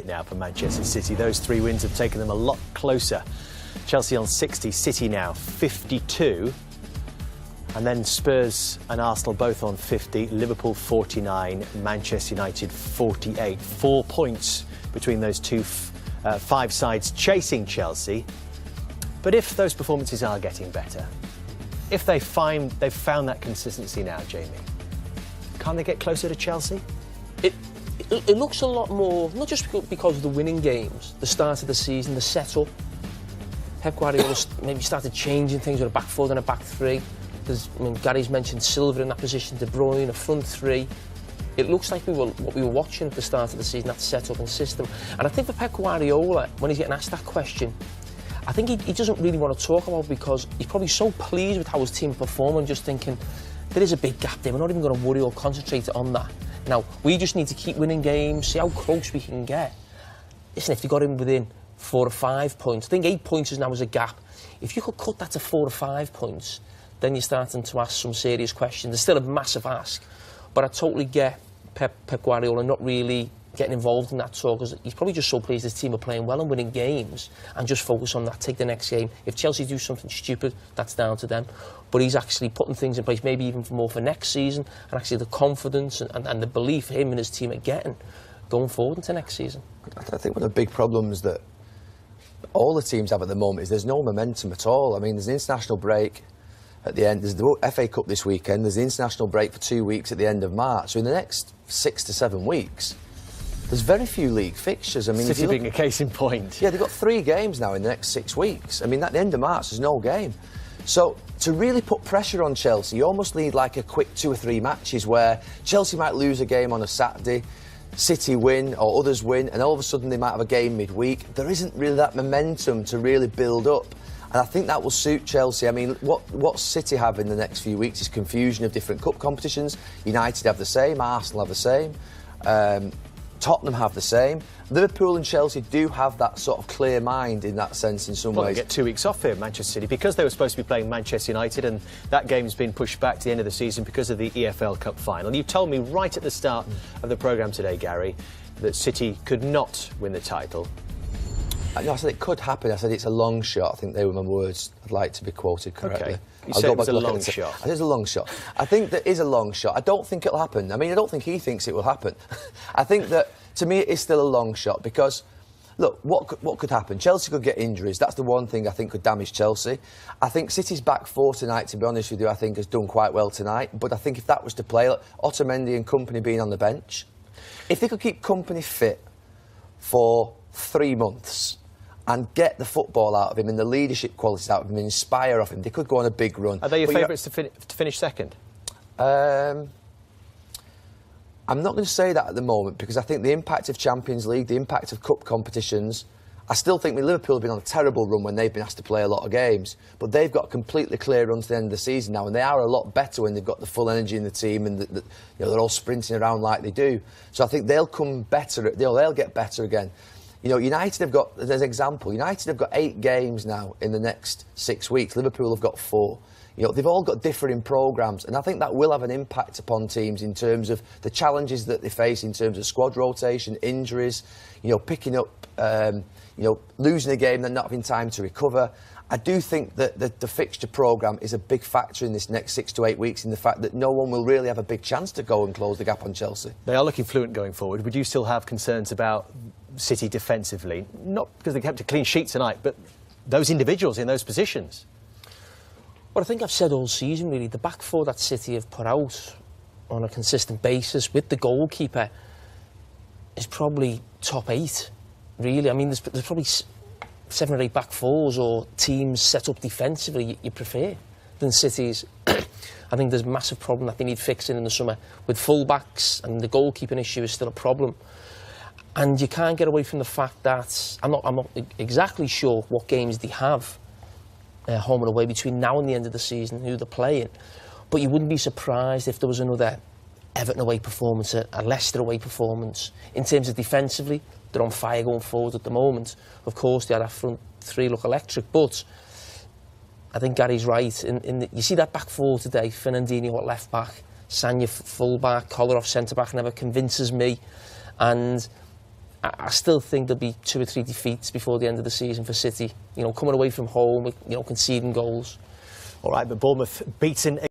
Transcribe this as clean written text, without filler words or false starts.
Now for Manchester City, those 3 wins have taken them a lot closer. Chelsea on 60, City now 52, and then Spurs and Arsenal both on 50, Liverpool 49, Manchester United 48. 4 points between those 5 sides chasing Chelsea. But if those performances are getting better, if they've found that consistency now, Jamie, can't they get closer to Chelsea? It looks a lot more, not just because of the winning games, the start of the season, the setup. Pep Guardiola maybe started changing things with a back 4 and a back 3. Gary's mentioned Silva in that position, De Bruyne, a front 3. It looks like what we were watching at the start of the season, that setup and system. And I think for Pep Guardiola, when he's getting asked that question, I think he doesn't really want to talk about it because he's probably so pleased with how his team perform and just thinking, there is a big gap there, we're not even going to worry or concentrate on that. Now, we just need to keep winning games, see how close we can get. Listen, if they got in within 4 or 5 points, I think 8 points is now as a gap. If you could cut that to 4 or 5 points, then you're starting to ask some serious questions. It's still a massive ask, but I totally get Pep Guardiola not really getting involved in that talk because he's probably just so pleased his team are playing well and winning games and just focus on that, take the next game. If Chelsea do something stupid, that's down to them. But he's actually putting things in place, maybe even more for next season, and actually the confidence and the belief him and his team are getting going forward into next season. I think one of the big problems that all the teams have at the moment is there's no momentum at all. I mean, there's an international break at the end, there's the FA Cup this weekend, there's the international break for 2 weeks at the end of March. So in the next 6 to 7 weeks, there's very few league fixtures. I mean, City being a case in point. Yeah, they've got 3 games now in the next 6 weeks. I mean, at the end of March, there's no game. So to really put pressure on Chelsea, you almost need like a quick 2 or 3 matches where Chelsea might lose a game on a Saturday, City win or others win, and all of a sudden they might have a game midweek. There isn't really that momentum to really build up. And I think that will suit Chelsea. I mean, what City have in the next few weeks is confusion of different cup competitions. United have the same, Arsenal have the same. Tottenham have the same. Liverpool and Chelsea do have that sort of clear mind in that sense in some ways. They get 2 weeks off here, Manchester City, because they were supposed to be playing Manchester United, and that game's been pushed back to the end of the season because of the EFL Cup final. You told me right at the start of the programme today, Gary, that City could not win the title. No, I said it could happen. I said it's a long shot. I think they were my words. I'd like to be quoted correctly. Okay. You said it was a long shot. It is a long shot. I think there is a long shot. I don't think it'll happen. I mean, I don't think he thinks it will happen. I think that, to me, it is still a long shot because, look, what could happen? Chelsea could get injuries. That's the one thing I think could damage Chelsea. I think City's back 4 tonight, to be honest with you, I think has done quite well tonight. But I think if that was to play, like, Otamendi and company being on the bench, if they could keep company fit for 3 months and get the football out of him and the leadership qualities out of him and inspire off him, they could go on a big run. Are they your favourites to finish second? I'm not going to say that at the moment because I think the impact of Champions League, the impact of cup competitions, I still think Liverpool have been on a terrible run when they've been asked to play a lot of games, but they've got a completely clear run to the end of the season now, and they are a lot better when they've got the full energy in the team and they're all sprinting around like they do. So I think they'll come better. They'll get better again. You know, United have got, as an example, United have got 8 games now in the next 6 weeks. Liverpool have got 4. You know, they've all got differing programmes, and I think that will have an impact upon teams in terms of the challenges that they face in terms of squad rotation, injuries, you know, picking up, losing a game and not having time to recover. I do think that the fixture programme is a big factor in this next 6 to 8 weeks in the fact that no one will really have a big chance to go and close the gap on Chelsea. They are looking fluent going forward. Would you still have concerns about City defensively? Not because they kept a clean sheet tonight, but those individuals in those positions. Well, I think I've said all season, really, the back 4 that City have put out on a consistent basis with the goalkeeper is probably top 8, really. I mean, there's probably 7 or 8 back 4s or teams set up defensively you prefer than City's. I think there's a massive problem that they need fixing in the summer with full-backs, and the goalkeeping issue is still a problem. And you can't get away from the fact that I'm not exactly sure what games they have home and away between now and the end of the season, who they're playing. But you wouldn't be surprised if there was another Everton away performance, a Leicester away performance. In terms of defensively, they're on fire going forward at the moment. Of course, they had a front 3 look electric, but I think Gary's right. You see that back 4 today, Fernandinho at left back, Sanya full back, Kolarov centre back never convinces me. And I still think there'll be 2 or 3 defeats before the end of the season for City. You know, coming away from home, with, you know, conceding goals. All right, but Bournemouth beaten